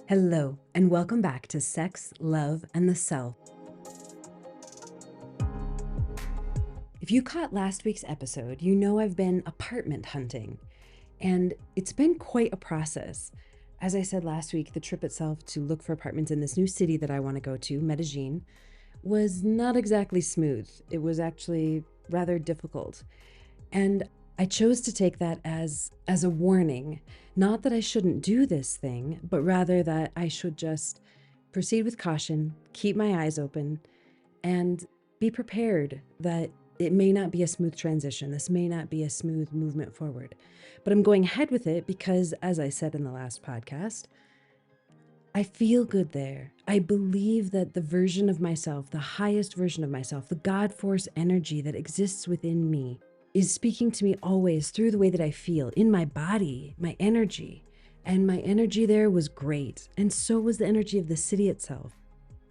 Hello, and welcome back to Sex, Love, and the Self. If you caught last week's episode, you know I've been apartment hunting, and it's been quite a process. As I said last week, the trip itself to look for apartments in this new city that I want to go to, Medellin, was not exactly smooth. It was actually rather difficult. And I chose to take that as a warning, not that I shouldn't do this thing, but rather that I should just proceed with caution, keep my eyes open, and be prepared that it may not be a smooth transition. This may not be a smooth movement forward. But I'm going ahead with it because, as I said in the last podcast, I feel good there. I believe that the version of myself, the highest version of myself, the God force energy that exists within me, is speaking to me always through the way that I feel in my body, my energy. And my energy there was great. And so was the energy of the city itself.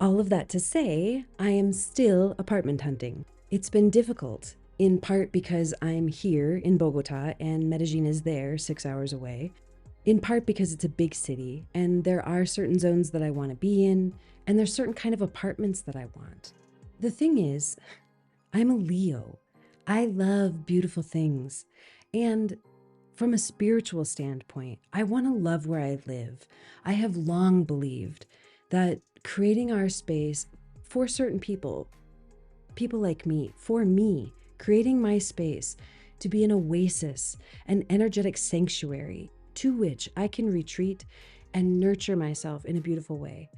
All of that to say, I am still apartment hunting. It's been difficult, in part because I'm here in Bogota and Medellin is there 6 hours away, in part because it's a big city and there are certain zones that I want to be in, and there's certain kind of apartments that I want. The thing is, I'm a Leo. I love beautiful things. And from a spiritual standpoint, I want to love where I live. I have long believed that creating our space for certain people like me, for me, creating my space to be an oasis, an energetic sanctuary to which I can retreat and nurture myself in a beautiful way.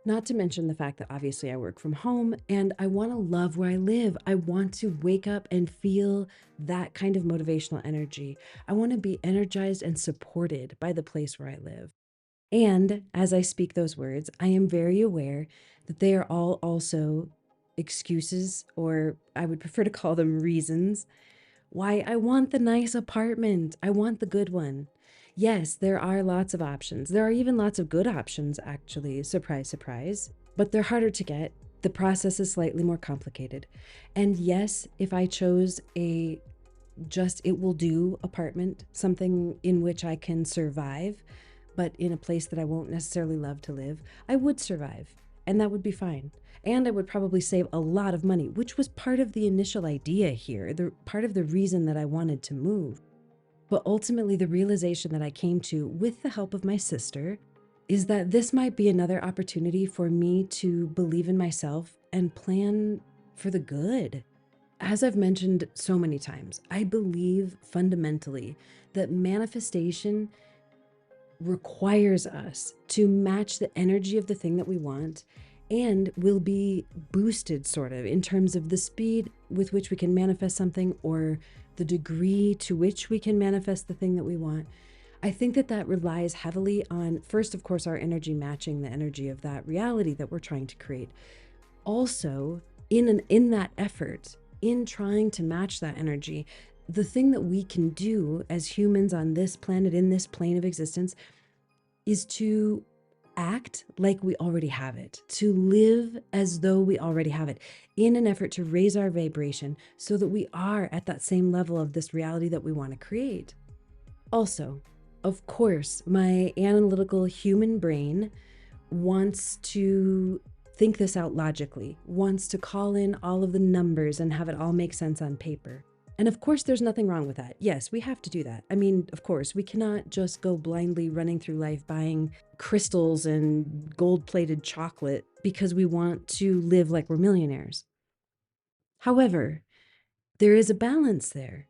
Not to mention the fact that obviously I work from home and I want to love where I live. I want to wake up and feel that kind of motivational energy. I want to be energized and supported by the place where I live. And as I speak those words, I am very aware that they are all also excuses, or I would prefer to call them reasons, why I want the nice apartment. I want the good one. Yes, there are lots of options. There are even lots of good options, actually. Surprise, surprise. But they're harder to get. The process is slightly more complicated. And yes, if I chose a just it will do apartment, something in which I can survive, but in a place that I won't necessarily love to live, I would survive. And that would be fine. And I would probably save a lot of money, which was part of the initial idea here, the part of the reason that I wanted to move. But ultimately, the realization that I came to with the help of my sister is that this might be another opportunity for me to believe in myself and plan for the good. As I've mentioned so many times, I believe fundamentally that manifestation requires us to match the energy of the thing that we want and will be boosted sort of in terms of the speed with which we can manifest something or the degree to which we can manifest the thing that we want. I think that that relies heavily on, first, of course, our energy matching the energy of that reality that we're trying to create. Also, in that effort, in trying to match that energy, the thing that we can do as humans on this planet, in this plane of existence, is to act like we already have it, to live as though we already have it, in an effort to raise our vibration so that we are at that same level of this reality that we want to create. Also, of course, my analytical human brain wants to think this out logically, wants to call in all of the numbers and have it all make sense on paper. And of course, there's nothing wrong with that. Yes, we have to do that. I mean, of course, we cannot just go blindly running through life buying crystals and gold-plated chocolate because we want to live like we're millionaires. However, there is a balance there.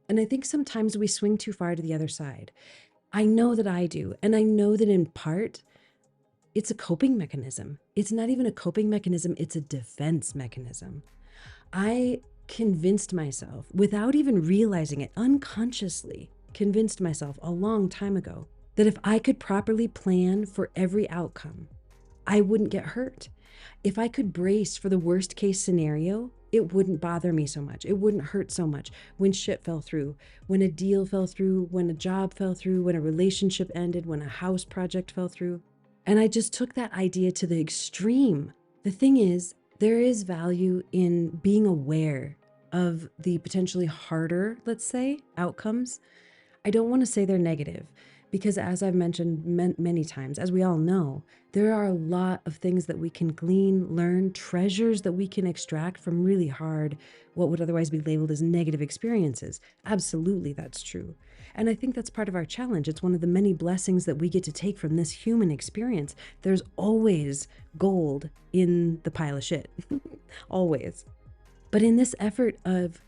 And I think sometimes we swing too far to the other side. I know that I do. And I know that in part, it's a coping mechanism. It's not even a coping mechanism, it's a defense mechanism. I convinced myself, without even realizing it, unconsciously convinced myself a long time ago, that if I could properly plan for every outcome, I wouldn't get hurt. If I could brace for the worst case scenario, it wouldn't bother me so much. It wouldn't hurt so much when shit fell through, when a deal fell through, when a job fell through, when a relationship ended, when a house project fell through. And I just took that idea to the extreme. The thing is, there is value in being aware of the potentially harder, let's say, outcomes. I don't want to say they're negative, Because as I've mentioned many times, as we all know, there are a lot of things that we can glean, learn, treasures that we can extract from really hard, what would otherwise be labeled as negative experiences. Absolutely, that's true. And I think that's part of our challenge. It's one of the many blessings that we get to take from this human experience. There's always gold in the pile of shit. Always. But in this effort of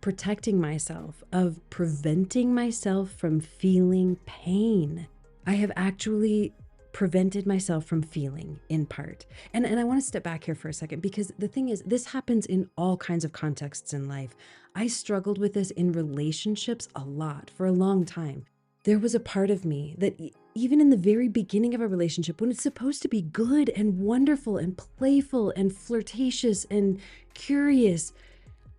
protecting myself, of preventing myself from feeling pain, I have actually prevented myself from feeling in part. And I want to step back here for a second, because the thing is, this happens in all kinds of contexts in life. I struggled with this in relationships a lot for a long time. There was a part of me that even in the very beginning of a relationship, when it's supposed to be good and wonderful and playful and flirtatious and curious,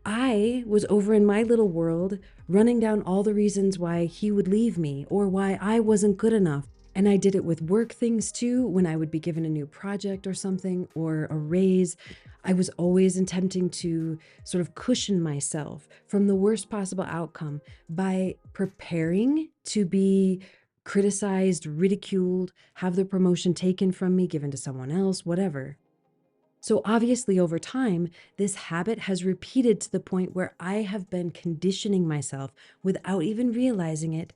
I was over in my little world running down all the reasons why he would leave me or why I wasn't good enough. And I did it with work things too. When I would be given a new project or something or a raise, I was always attempting to sort of cushion myself from the worst possible outcome by preparing to be criticized, ridiculed, have the promotion taken from me, given to someone else, whatever. So obviously, over time, this habit has repeated to the point where I have been conditioning myself without even realizing it,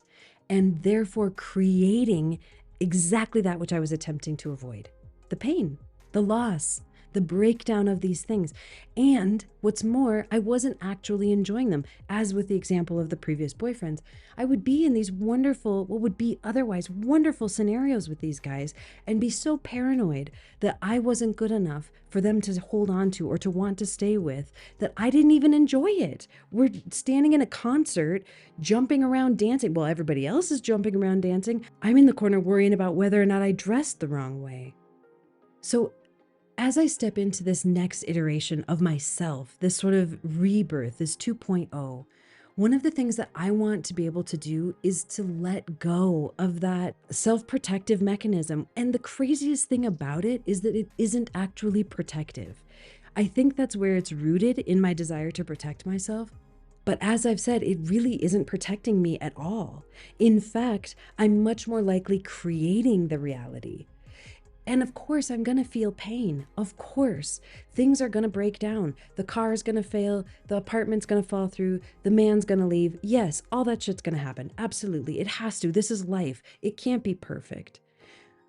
and therefore creating exactly that which I was attempting to avoid: the pain, the loss, the breakdown of these things. And what's more, I wasn't actually enjoying them. As with the example of the previous boyfriends, I would be in these wonderful, what would be otherwise wonderful scenarios with these guys and be so paranoid that I wasn't good enough for them to hold on to or to want to stay with, that I didn't even enjoy it. We're standing in a concert, jumping around dancing. Well, everybody else is jumping around dancing. I'm in the corner worrying about whether or not I dressed the wrong way. So as I step into this next iteration of myself, this sort of rebirth, this 2.0, one of the things that I want to be able to do is to let go of that self-protective mechanism. And the craziest thing about it is that it isn't actually protective. I think that's where it's rooted, in my desire to protect myself. But as I've said, it really isn't protecting me at all. In fact, I'm much more likely creating the reality. And of course, I'm going to feel pain. Of course, things are going to break down. The car is going to fail. The apartment's going to fall through. The man's going to leave. Yes, all that shit's going to happen. Absolutely. It has to. This is life. It can't be perfect.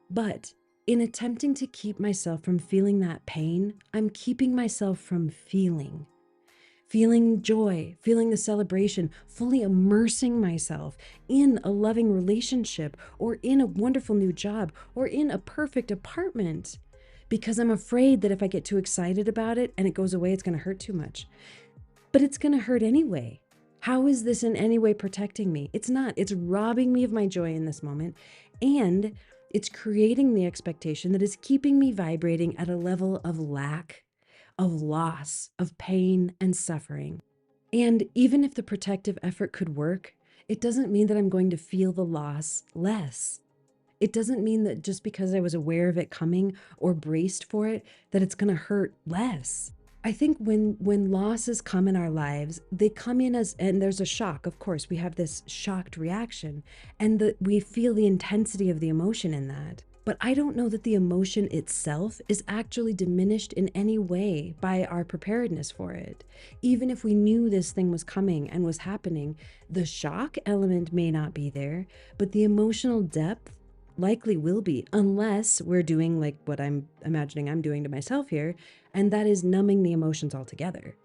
But in attempting to keep myself from feeling that pain, I'm keeping myself from feeling joy, feeling the celebration, fully immersing myself in a loving relationship or in a wonderful new job or in a perfect apartment, because I'm afraid that if I get too excited about it and it goes away, it's going to hurt too much. But it's going to hurt anyway. How is this in any way protecting me? It's not. It's robbing me of my joy in this moment, and it's creating the expectation that is keeping me vibrating at a level of lack, of loss, of pain and suffering. And even if the protective effort could work, it doesn't mean that I'm going to feel the loss less. It doesn't mean that just because I was aware of it coming or braced for it, that it's going to hurt less. I think when losses come in our lives, they come in as, and there's a shock. Of course, we have this shocked reaction, and we feel the intensity of the emotion in that. But I don't know that the emotion itself is actually diminished in any way by our preparedness for it. Even if we knew this thing was coming and was happening, the shock element may not be there, but the emotional depth likely will be, unless we're doing like what I'm imagining I'm doing to myself here, and that is numbing the emotions altogether.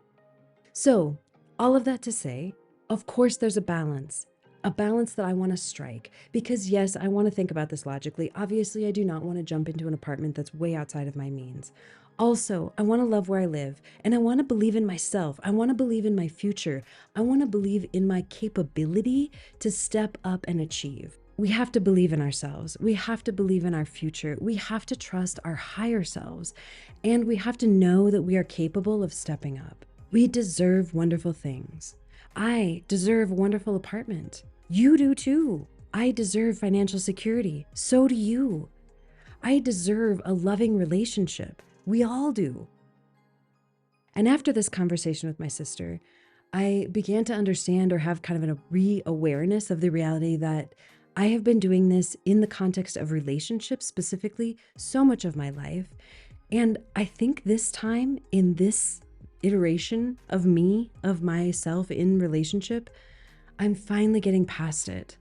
So, all of that to say, of course there's a balance that I want to strike, because yes, I want to think about this logically. Obviously, I do not want to jump into an apartment that's way outside of my means. Also, I want to love where I live, and I want to believe in myself. I want to believe in my future. I want to believe in my capability to step up and achieve. We have to believe in ourselves. We have to believe in our future. We have to trust our higher selves, and we have to know that we are capable of stepping up. We deserve wonderful things. I deserve a wonderful apartment. You do too. I deserve financial security. So do you. I deserve a loving relationship. We all do. And after this conversation with my sister, I began to understand, or have kind of a re-awareness of the reality that I have been doing this in the context of relationships specifically so much of my life. And I think this time in this iteration of me, of myself in relationship, I'm finally getting past it.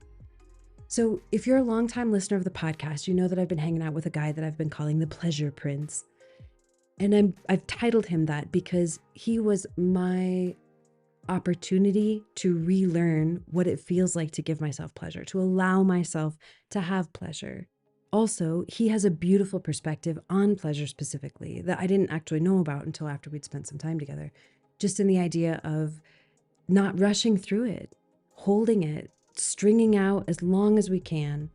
So if you're a longtime listener of the podcast, you know that I've been hanging out with a guy that I've been calling the Pleasure Prince. And I've titled him that because he was my opportunity to relearn what it feels like to give myself pleasure, to allow myself to have pleasure. Also, he has a beautiful perspective on pleasure specifically that I didn't actually know about until after we'd spent some time together. Just in the idea of not rushing through it, holding it, stringing out as long as we can.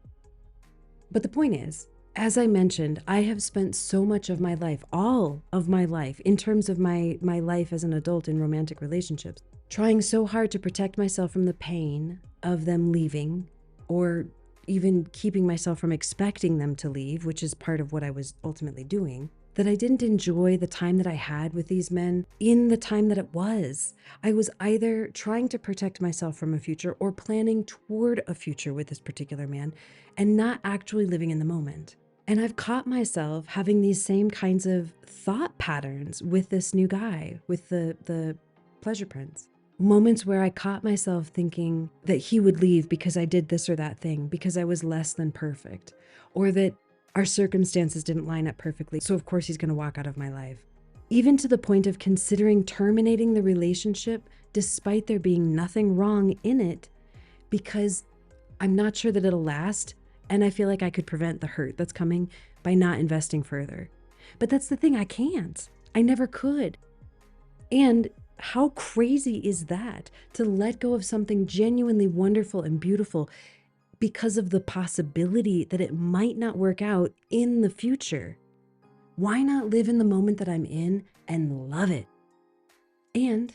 But the point is, as I mentioned, I have spent so much of my life, all of my life, in terms of my life as an adult in romantic relationships, trying so hard to protect myself from the pain of them leaving, or even keeping myself from expecting them to leave, which is part of what I was ultimately doing, that I didn't enjoy the time that I had with these men in the time that it was. I was either trying to protect myself from a future or planning toward a future with this particular man and not actually living in the moment. And I've caught myself having these same kinds of thought patterns with this new guy, with the Pleasure Prince. Moments where I caught myself thinking that he would leave because I did this or that thing, because I was less than perfect, or that our circumstances didn't line up perfectly, so of course he's going to walk out of my life. Even to the point of considering terminating the relationship despite there being nothing wrong in it, because I'm not sure that it'll last, and I feel like I could prevent the hurt that's coming by not investing further. But that's the thing, I can't. I never could. And how crazy is that, to let go of something genuinely wonderful and beautiful because of the possibility that it might not work out in the future? Why not live in the moment that I'm in and love it? And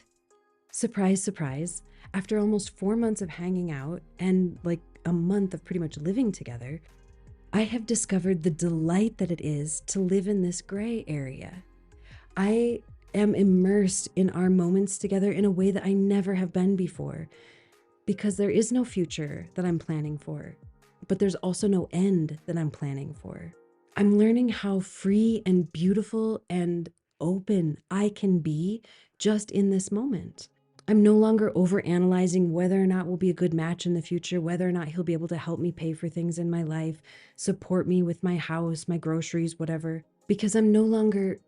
surprise, surprise, after almost 4 months of hanging out and like a month of pretty much living together, I have discovered the delight that it is to live in this gray area. I am immersed in our moments together in a way that I never have been before, because there is no future that I'm planning for, but there's also no end that I'm planning for. I'm learning how free and beautiful and open I can be just in this moment. I'm no longer overanalyzing whether or not we'll be a good match in the future, whether or not he'll be able to help me pay for things in my life, support me with my house, my groceries, whatever, because I'm no longer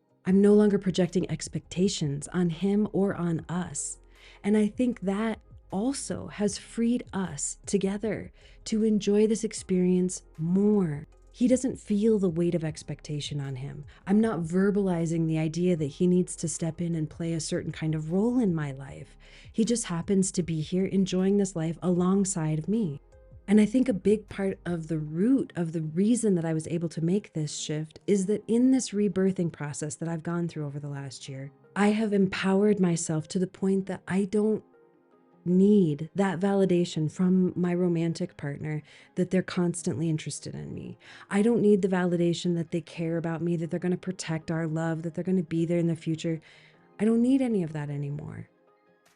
projecting expectations on him or on us. And I think that also has freed us together to enjoy this experience more. He doesn't feel the weight of expectation on him. I'm not verbalizing the idea that he needs to step in and play a certain kind of role in my life. He just happens to be here enjoying this life alongside of me. And I think a big part of the root of the reason that I was able to make this shift is that in this rebirthing process that I've gone through over the last year, I have empowered myself to the point that I don't need that validation from my romantic partner that they're constantly interested in me. I don't need the validation that they care about me, that they're going to protect our love, that they're going to be there in the future. I don't need any of that anymore.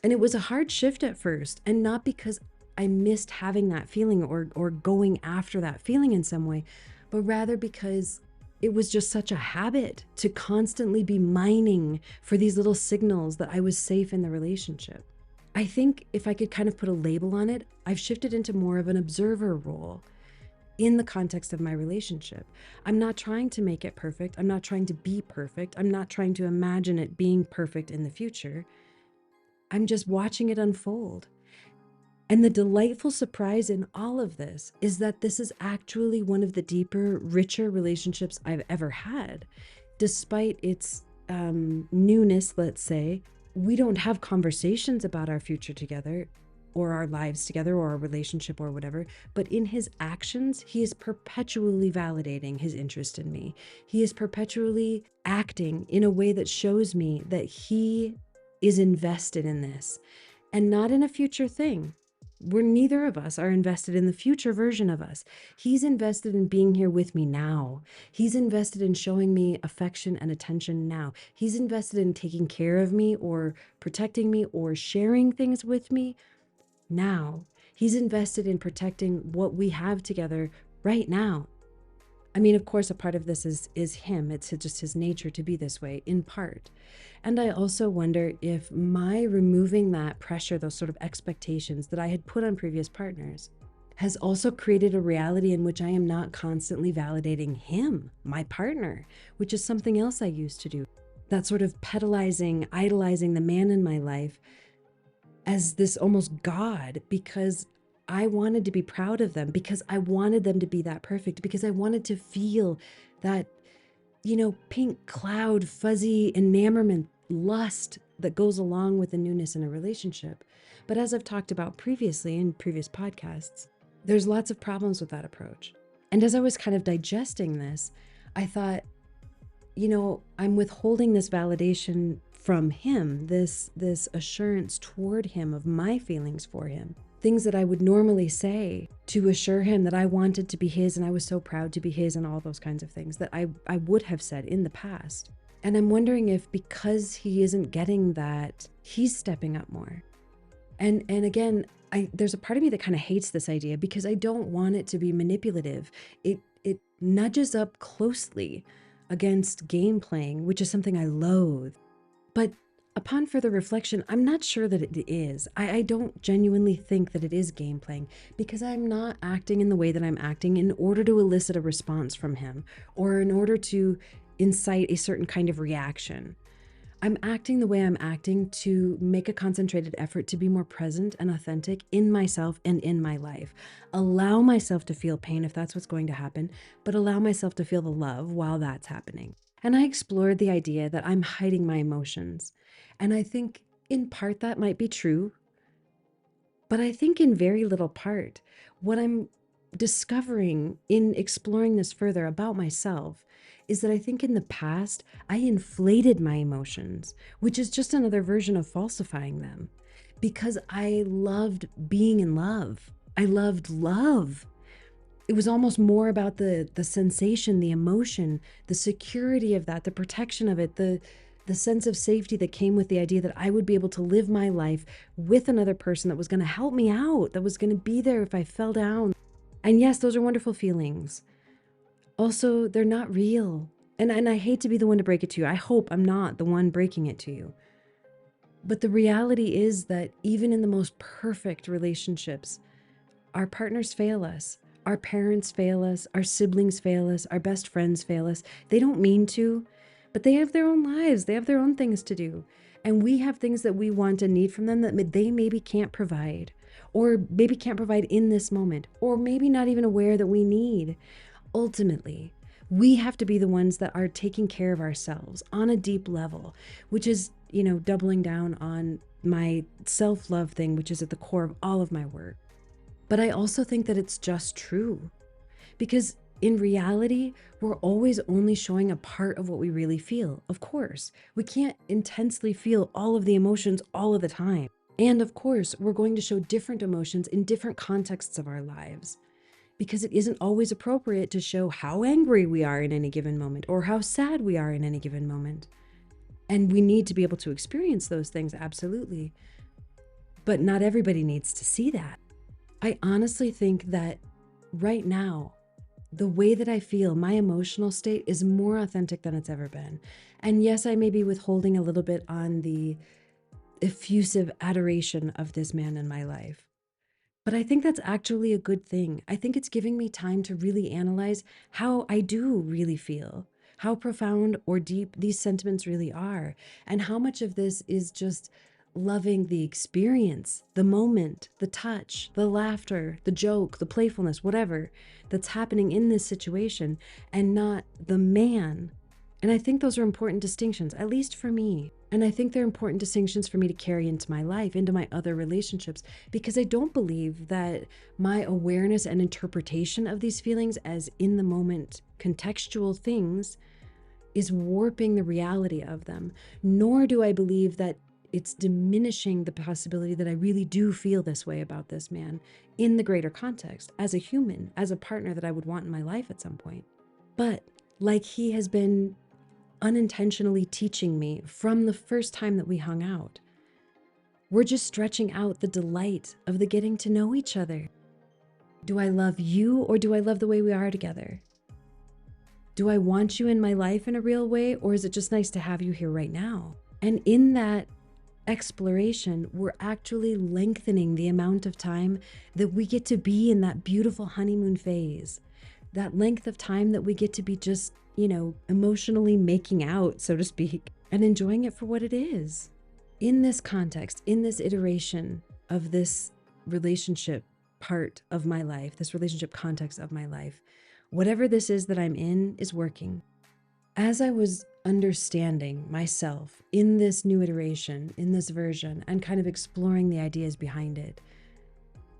And it was a hard shift at first, and not because I missed having that feeling or going after that feeling in some way, but rather because it was just such a habit to constantly be mining for these little signals that I was safe in the relationship. I think if I could kind of put a label on it, I've shifted into more of an observer role in the context of my relationship. I'm not trying to make it perfect. I'm not trying to be perfect. I'm not trying to imagine it being perfect in the future. I'm just watching it unfold. And the delightful surprise in all of this is that this is actually one of the deeper, richer relationships I've ever had. Despite its newness, let's say, we don't have conversations about our future together or our lives together or our relationship or whatever, but in his actions, he is perpetually validating his interest in me. He is perpetually acting in a way that shows me that he is invested in this and not in a future thing. Where neither of us are invested in the future version of us. He's invested in being here with me now. He's invested in showing me affection and attention now. He's invested in taking care of me or protecting me or sharing things with me now. He's invested in protecting what we have together right now. I mean, of course, a part of this is him. It's just his nature to be this way, in part. And I also wonder if my removing that pressure, those sort of expectations that I had put on previous partners, has also created a reality in which I am not constantly validating him, my partner, which is something else I used to do. That sort of pedalizing, idolizing the man in my life as this almost God, because I wanted to be proud of them, because I wanted them to be that perfect, because I wanted to feel that, pink cloud, fuzzy enamorment, lust that goes along with the newness in a relationship. But as I've talked about previously in previous podcasts, there's lots of problems with that approach. And as I was kind of digesting this, I thought, I'm withholding this validation from him, this assurance toward him of my feelings for him, things that I would normally say to assure him that I wanted to be his and I was so proud to be his, and all those kinds of things that I would have said in the past. And I'm wondering if, because he isn't getting that, he's stepping up more. And again, there's a part of me that kind of hates this idea because I don't want it to be manipulative. It nudges up closely against game playing, which is something I loathe. But upon further reflection, I'm not sure that it is. I don't genuinely think that it is game playing, because I'm not acting in the way that I'm acting in order to elicit a response from him or in order to incite a certain kind of reaction. I'm acting the way I'm acting to make a concentrated effort to be more present and authentic in myself and in my life. Allow myself to feel pain if that's what's going to happen, but allow myself to feel the love while that's happening. And I explored the idea that I'm hiding my emotions. And I think in part that might be true, but I think in very little part, what I'm discovering in exploring this further about myself is that I think in the past, I inflated my emotions, which is just another version of falsifying them, because I loved being in love. I loved love. It was almost more about the sensation, the emotion, the security of that, the protection of it, the sense of safety that came with the idea that I would be able to live my life with another person that was going to help me out, that was going to be there if I fell down. And yes, those are wonderful feelings. Also, they're not real. And I hate to be the one to break it to you. I hope I'm not the one breaking it to you. But the reality is that even in the most perfect relationships, our partners fail us. Our parents fail us. Our siblings fail us. Our best friends fail us. They don't mean to, but they have their own lives. They have their own things to do. And we have things that we want and need from them that they maybe can't provide, or maybe can't provide in this moment, or maybe not even aware that we need. Ultimately, we have to be the ones that are taking care of ourselves on a deep level, which is, doubling down on my self-love thing, which is at the core of all of my work. But I also think that it's just true, because in reality, we're always only showing a part of what we really feel. Of course, we can't intensely feel all of the emotions all of the time. And of course, we're going to show different emotions in different contexts of our lives, because it isn't always appropriate to show how angry we are in any given moment or how sad we are in any given moment. And we need to be able to experience those things, absolutely. But not everybody needs to see that. I honestly think that right now, the way that I feel, my emotional state is more authentic than it's ever been. And yes, I may be withholding a little bit on the effusive adoration of this man in my life. But I think that's actually a good thing. I think it's giving me time to really analyze how I do really feel, how profound or deep these sentiments really are, and how much of this is just loving the experience, the moment, the touch, the laughter, the joke, the playfulness, whatever that's happening in this situation, and not the man. And I think those are important distinctions, at least for me. And I think they're important distinctions for me to carry into my life, into my other relationships, because I don't believe that my awareness and interpretation of these feelings as in the moment contextual things is warping the reality of them. Nor do I believe that it's diminishing the possibility that I really do feel this way about this man in the greater context, as a human, as a partner that I would want in my life at some point. But like he has been unintentionally teaching me from the first time that we hung out, We're just stretching out the delight of the getting to know each other. Do I love you, or do I love the way we are together? Do I want you in my life in a real way, or is it just nice to have you here right now? And in that exploration, we're actually lengthening the amount of time that we get to be in that beautiful honeymoon phase. That length of time that we get to be just, emotionally making out, so to speak, and enjoying it for what it is. In this context, in this iteration of this relationship part of my life, this relationship context of my life, whatever this is that I'm in is working. As I was understanding myself in this new iteration, in this version, and kind of exploring the ideas behind it,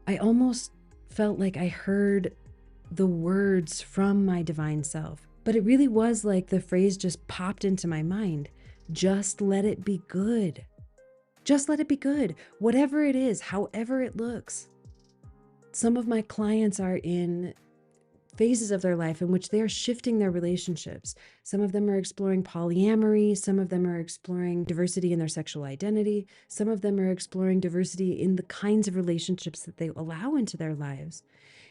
I almost felt like I heard the words from my divine self. But it really was like the phrase just popped into my mind. Just let it be good. Just let it be good. Whatever it is, however it looks. Some of my clients are in phases of their life in which they are shifting their relationships. Some of them are exploring polyamory. Some of them are exploring diversity in their sexual identity. Some of them are exploring diversity in the kinds of relationships that they allow into their lives.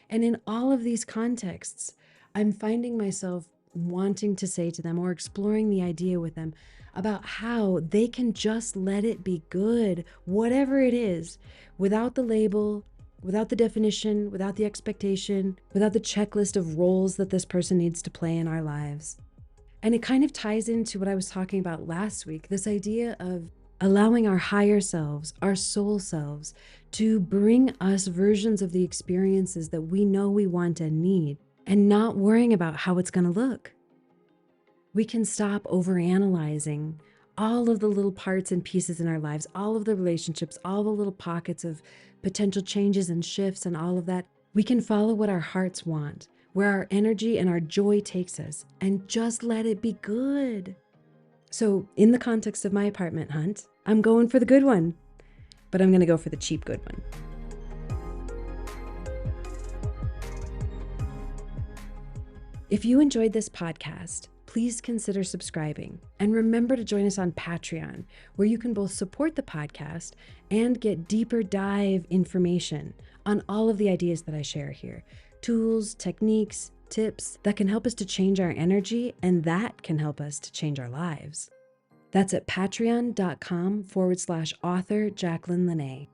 And in all of these contexts, I'm finding myself wanting to say to them, or exploring the idea with them, about how they can just let it be good, whatever it is, without the label, without the definition, without the expectation, without the checklist of roles that this person needs to play in our lives. And it kind of ties into what I was talking about last week, this idea of allowing our higher selves, our soul selves, to bring us versions of the experiences that we know we want and need, and not worrying about how it's going to look. We can stop overanalyzing all of the little parts and pieces in our lives, all of the relationships, all the little pockets of potential changes and shifts and all of that. We can follow what our hearts want, where our energy and our joy takes us, and just let it be good. So in the context of my apartment hunt, I'm going for the good one, but I'm going to go for the cheap good one. If you enjoyed this podcast, please consider subscribing, and remember to join us on Patreon, where you can both support the podcast and get deeper dive information on all of the ideas that I share here. Tools, techniques, tips that can help us to change our energy, and that can help us to change our lives. That's at patreon.com/author Jacqueline Lene.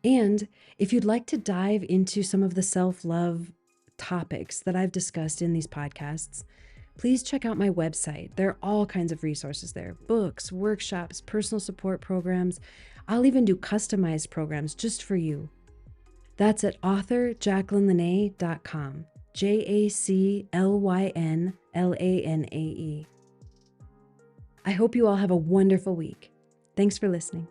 And if you'd like to dive into some of the self-love topics that I've discussed in these podcasts, please check out my website. There are all kinds of resources there: books, workshops, personal support programs. I'll even do customized programs just for you. That's at authorjacquelinelanae.com. JACLYNLANAE. I hope you all have a wonderful week. Thanks for listening.